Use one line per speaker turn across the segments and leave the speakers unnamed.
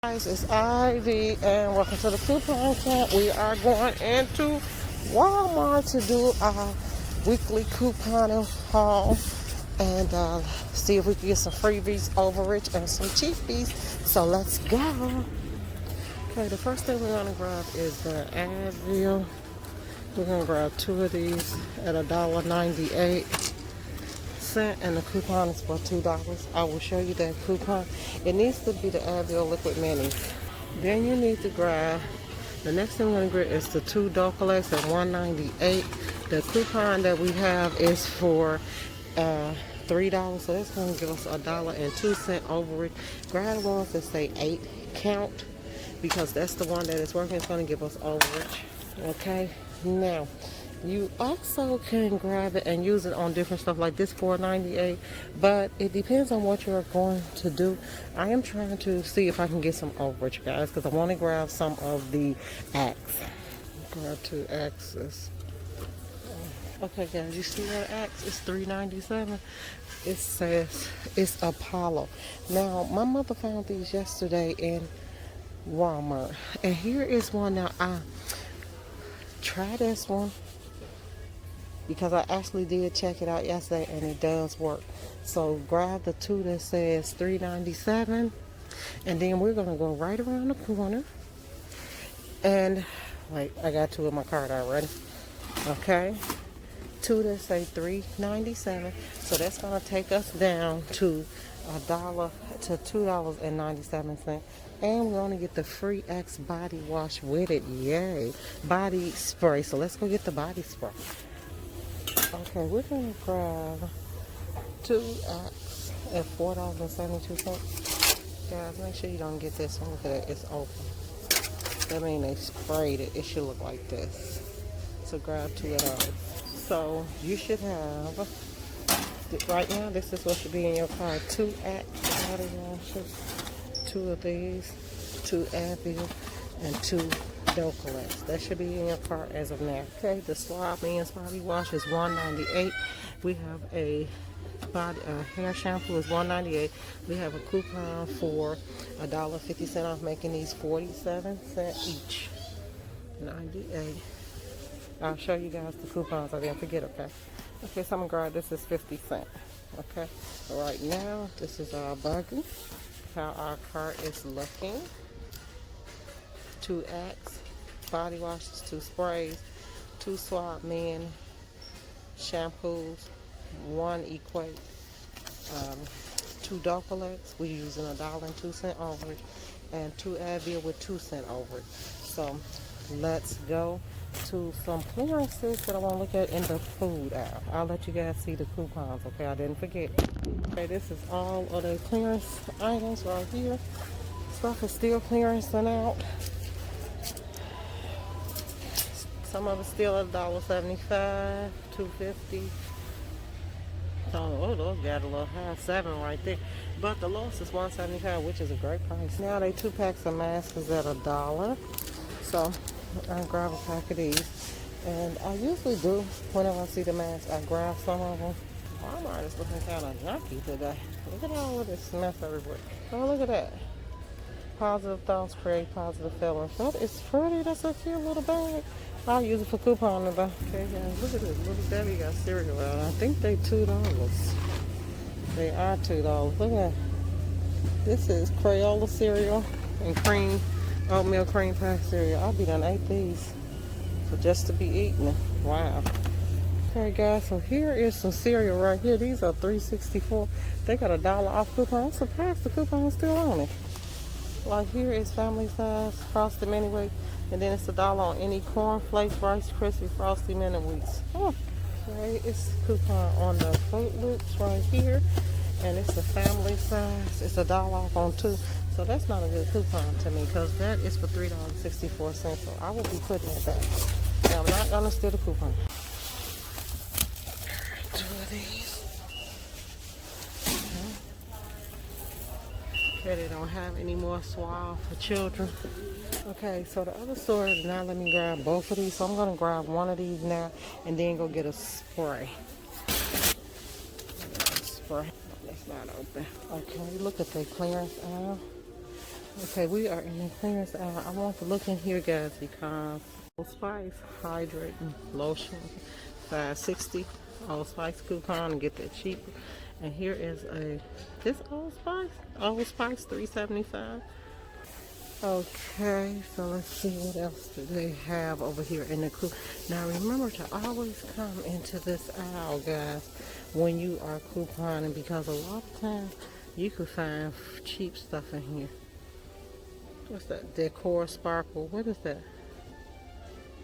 Guys, it's Ivy and welcome to the coupon camp. We are going into Walmart to do our weekly couponing haul and see if we can get some freebies, overage, and some cheapies. So let's go. Okay, the first thing we're going to grab is the Advil. We're going to grab two of these at $1.98. And the coupon is for $2. I will show you that coupon. It needs to be the Advil Liquid Minis. Then you need to grab, the next thing we're going to grab is the two Dulcolax at $1.98. The coupon that we have is for $3, so that's going to give us $1.02 overage. Grab the ones that say 8 count because that's the one that is working. It's going to give us overage. Okay, now you also can grab it and use it on different stuff like this $4.98, but it depends on what you're going to do. I am trying to see if I can get some overage, guys, because I want to grab some of the Axe. Grab two Axes. Okay, guys, you see that Axe? It's $3.97. It says it's Apollo. Now, my mother found these yesterday in Walmart, and here is one. Now, I try this one because I actually did check it out yesterday and it does work. So grab the two that says $3.97, and then we're gonna go right around the corner. And wait, I got two in my cart already. Okay, two that say $3.97. So that's gonna take us down to $2.97. And we only get the free X body wash with it. Yay! Body spray. So let's go get the body spray. Okay, we're going to grab two Axe at $4.72. Guys, make sure you don't get this one. Look at it, it's open. That means they sprayed it. It should look like this. So grab two of those. So you should have, right now, this is what should be in your cart. Two Axe body washes, two of these, two Advil, and two Dulcolax. That should be in your cart as of now. Okay, the Suave Men's Body Wash is $1.98. We have a hair shampoo is $1.98. We have a coupon for $1.50 off, making these 47 cents each. 98. I'll show you guys the coupons. I didn't forget. Okay. Okay, so I'm gonna grab this is 50 cents. Okay. So right now, this is our buggy. How our cart is looking. Two Axe body washes, two sprays, two Suave Men shampoos, one Equate, two Dulcolax. We're using $1.02 overage, and two Advil with 2 cent overage. So let's go to some clearances that I want to look at in the food aisle. I'll let you guys see the coupons. Okay, I didn't forget. Okay, this is all of the clearance items right here. Stuff is still clearancing out. Some of it's still at $1.75, $2.50. Oh, those got a little high, 7 right there. But the lowest is $1.75, which is a great price. Now they 2 packs of masks is at $1. So I grab a pack of these, and I usually do whenever I see the masks. I grab some of them. Walmart is looking kind of junky today. Look at all of this mess everywhere. Oh, look at that. Positive thoughts create positive feelings. That is pretty. That's a cute little bag. I'll use it for couponing though. Okay, guys, look at this. Little Debbie got cereal out. I think they $2. They are $2. Look at that. This is Crayola cereal and cream, oatmeal cream pie cereal. I'll be done ate these for just to be eating it. Wow. Okay, guys, so here is some cereal right here. These are $3.64. They got $1 off coupon. I'm surprised the coupon is still on it. Like here is family size Frosted Mini Wheats, and then it's $1 on any corn flakes, Rice Krispie, Frosty Mini Wheats. Oh, okay, it's coupon on the Fruit Loops right here, and it's a family size. It's $1 off on 2. So that's not a good coupon to me because that is for $3.64. So I will be putting it back. Now I'm not gonna steal the coupon. Two of these. Okay, they don't have any more Suave for children. Okay, so the other store is now let me grab both of these. So I'm gonna grab one of these now and then go get a spray. Spray. That's not open. Okay, look at the clearance aisle. Okay, we are in the clearance aisle. I want to look in here, guys, because Old Spice hydrating lotion, 560 Old Spice coupon and get that cheaper. And here is this Old Spice 375. Okay, so let's see what else do they have over here in the coupon. Now remember to always come into this aisle, guys, when you are couponing, because a lot of times you could find cheap stuff in here. What's that? Decor Sparkle. What is that?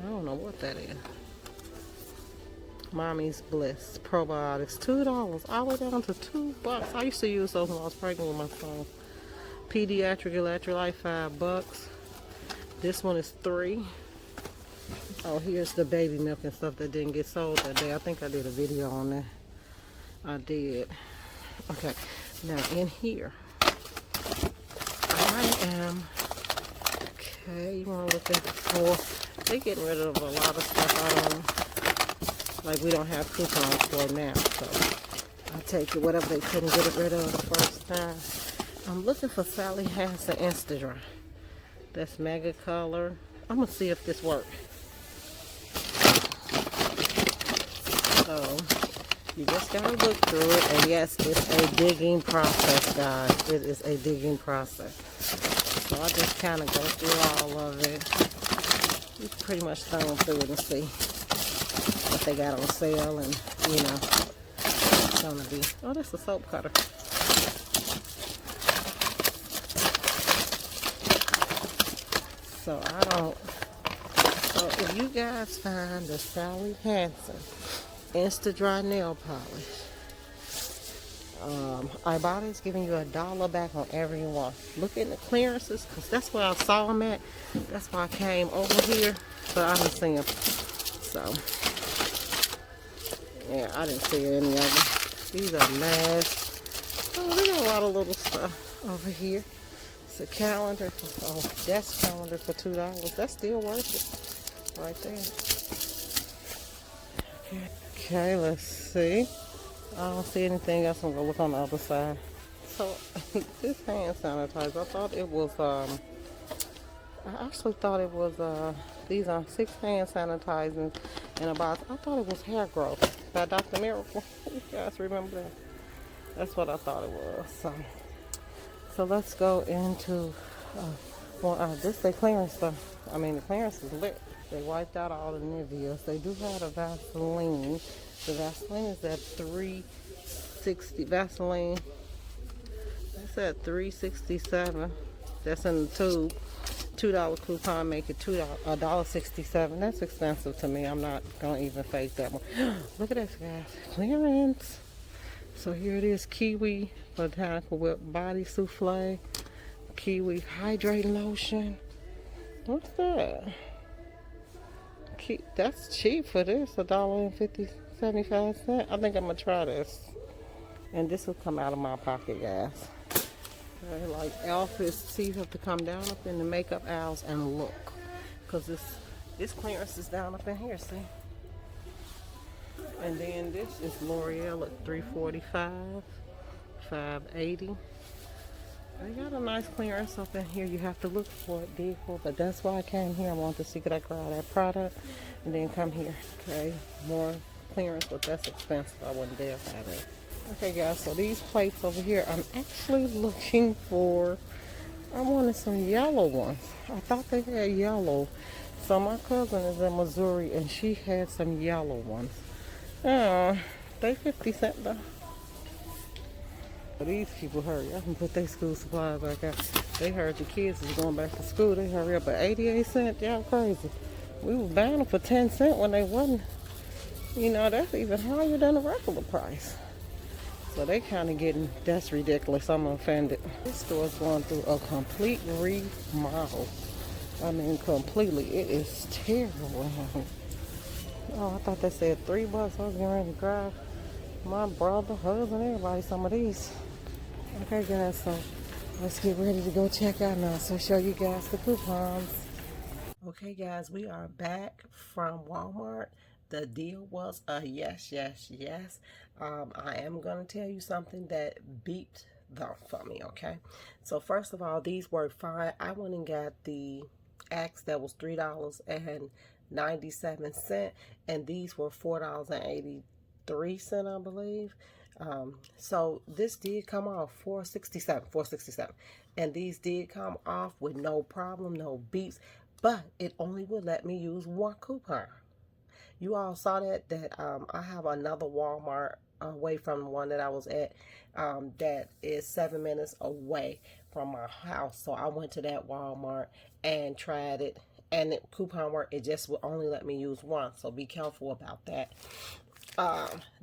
I don't know what that is. Mommy's Bliss Probiotics. $2. All the way down to $2. I used to use those when I was pregnant with my son. Pediatric Electrolyte, $5. This one is $3. Oh, here's the baby milk and stuff that didn't get sold that day. I think I did a video on that. I did. Okay. Now in here, I am. Okay, you want to look at for. They're getting rid of a lot of stuff. Like we don't have coupons for now, so I'll take it. Whatever they couldn't get rid of the first time. I'm looking for Sally Hansen Insta-Dry. That's mega color. I'm gonna see if this works. So you just gotta look through it, and yes, it's a digging process, guys. It is a digging process. So I just kind of go through all of it. You pretty much thumb through it and see what they got on sale, and you know, it's gonna be. Oh, that's a soap cutter. So so if you guys find the Sally Hansen Insta Dry nail polish, Ibotta's giving you $1 back on every one. Look in the clearances, because that's where I saw them at. That's why I came over here, but I didn't see them. So, yeah, I didn't see any of them. These are nice. Oh, they got a lot of little stuff over here. It's a calendar, desk calendar for $2. That's still worth it, right there. Okay, let's see. I don't see anything else. I'm gonna look on the other side. So this hand sanitizer, I thought it was I actually thought it was these are 6 hand sanitizers in a box. I thought it was hair growth by Dr. Miracle. You guys remember that? That's what I thought it was. So let's go into this they clearance stuff. I mean, the clearance is lit. They wiped out all the Niveas. They do have a Vaseline. The Vaseline is at $3.60. Vaseline. That's at $3.67. That's in the tube. $2 coupon make it $1.67. That's expensive to me. I'm not gonna even fake that one. Look at this, guys. Clearance. So here it is. Kiwi Botanical Whip Body Souffle. Kiwi Hydrating Lotion. What's that? That's cheap for this. $1.75. I think I'm gonna try this. And this will come out of my pocket, guys. Okay, like Elvis, you have to come down up in the makeup aisles and look. Because this clearance is down up in here, see? And then this is L'Oreal at $3.45, $5.80. They got a nice clearance up in here. You have to look for it, dig for it, but that's why I came here. I want to see could I grab that product and then come here. Okay, more clearance, but that's expensive. I wouldn't dare have it. Okay, guys, so these plates over here, I'm actually looking for. I wanted some yellow ones. I thought they had yellow. So my cousin is in Missouri and she had some yellow ones. They 50 cents though. These people hurry up and put their school supplies back out. They heard the kids is going back to school. They hurry up at 88 cents. Y'all crazy. We was buying them for 10 cents when they wasn't. You know, that's even higher than the regular price. So they kind of getting, that's ridiculous. I'm offended. This store's going through a complete remodel. I mean, completely. It is terrible. Oh, I thought they said $3. I was getting ready to grab my brother, husband, everybody some of these. Okay, guys, so let's get ready to go check out now. So show you guys the coupons. Okay, guys, we are back from Walmart. The deal was a yes. I am going to tell you something that beeped them for me, okay? So first of all, these work fine. I went and got the Axe that was $3.97, and these were $4.83, I believe. So this did come off 467, and these did come off with no problem, no beeps, but it only would let me use one coupon. You all saw that I have another Walmart away from the one that I was at, that is 7 minutes away from my house. So I went to that Walmart and tried it, and the coupon worked. It just would only let me use one, so be careful about that.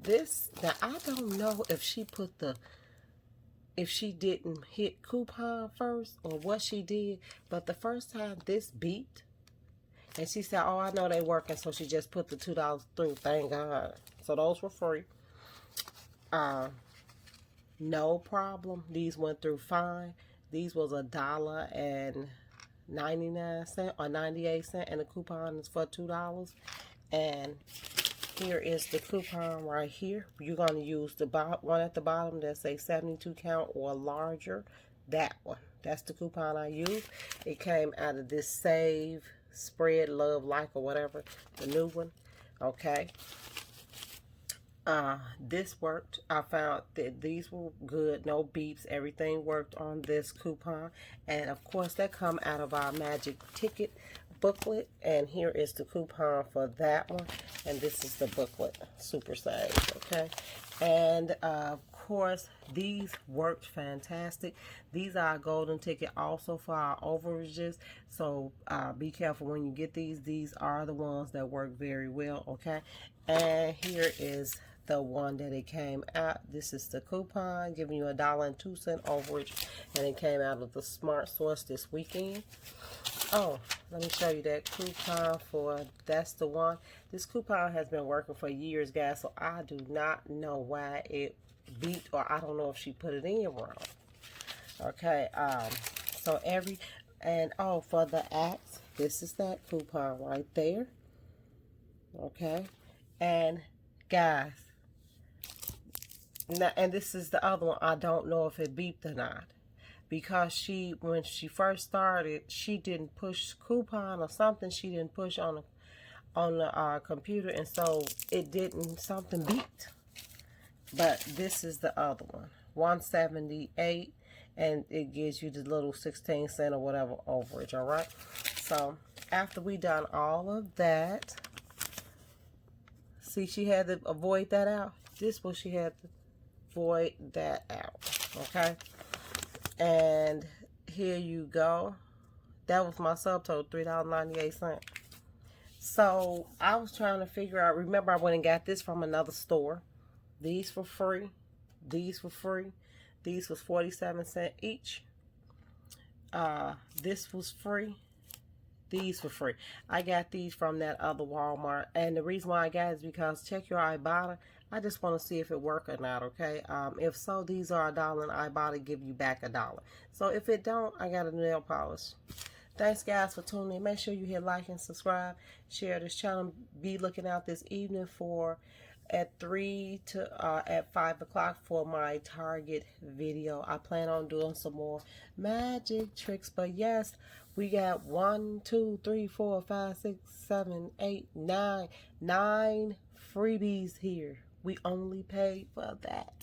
This, now I don't know if she didn't hit coupon first or what she did, but the first time this beeped, and she said, oh, I know they working, so she just put the $2 through. Thank God. So those were free. No problem. These went through fine. These was $1.99 or 98 cents, and the coupon is for $2. And here is the coupon right here. You're going to use the one at the bottom that say 72 count or larger. That one. That's the coupon I used. It came out of this Save, Spread, Love, Like, or whatever. The new one. Okay. This worked. I found that these were good. No beeps. Everything worked on this coupon. And, of course, that come out of our magic ticket booklet, and here is the coupon for that one, and this is the booklet. Super Save. Okay, and of course these worked fantastic. These are a golden ticket also for our overages, so be careful when you get these are the ones that work very well. Okay, and here is the one that it came out. This is the coupon giving you $1.02 overage, and it came out of the Smart Source this weekend. Oh, let me show you that coupon for, that's the one. This coupon has been working for years, guys, so I do not know why it beeped, or I don't know if she put it in wrong. Okay, so oh, for the Axe, this is that coupon right there. Okay, and guys, now, and this is the other one. I don't know if it beeped or not, because when she first started, she didn't push coupon or something. She didn't push on the computer, and so it didn't, something beeped. But this is the other one, 178, and it gives you the little 16 cent or whatever overage. All right. So after we done all of that, see, she had to avoid that out. This was, she had to void that out. Okay, and here you go. That was my subtotal, $3.98. So I was trying to figure out, remember I went and got this from another store. These were free. These were free. These was 47 cents each. This was free. These were free. I got these from that other Walmart, and the reason why I got it is because check your Ibotta. I just want to see if it work or not. Okay, if so, these are $1, and Ibotta give you back $1. So if it don't, I got a nail polish. Thanks guys for tuning in. Make sure you hit like and subscribe, share this channel. Be looking out this evening for at 5 o'clock for my Target video. I plan on doing some more magic tricks, but yes, we got 1, 2, 3, 4, 5, 6, 7, 8, 9 freebies here. We only paid for that.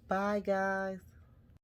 Bye guys.